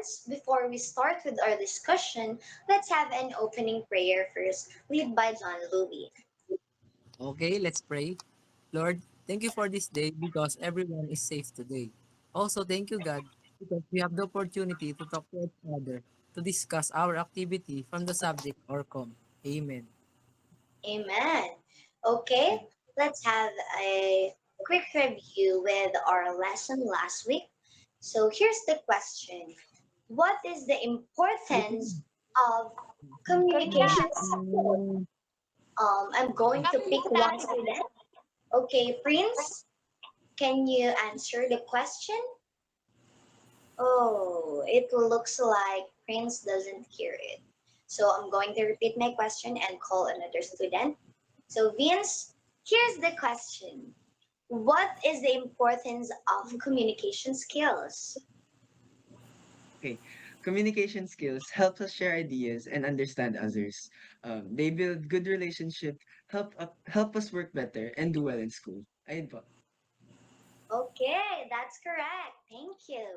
students, before we start with our discussion, let's have an opening prayer first, led by John Louis. Okay, let's pray. Lord, thank you for this day because everyone is safe today. Also, thank you, God, because we have the opportunity to talk to each other to discuss our activity from the subject or com. Amen. Amen. Okay, let's have a quick review with our lesson last week. So here's the question. What is the importance of communication skills? I'm going to pick one student. Okay, Prince, can you answer the question? Oh, it looks like Prince doesn't hear it. So I'm going to repeat my question and call another student. So Vince, here's the question. What is the importance of communication skills? Okay. Communication skills help us share ideas and understand others. They build good relationship, help us work better, and do well in school. Ayun po. Okay, that's correct. Thank you.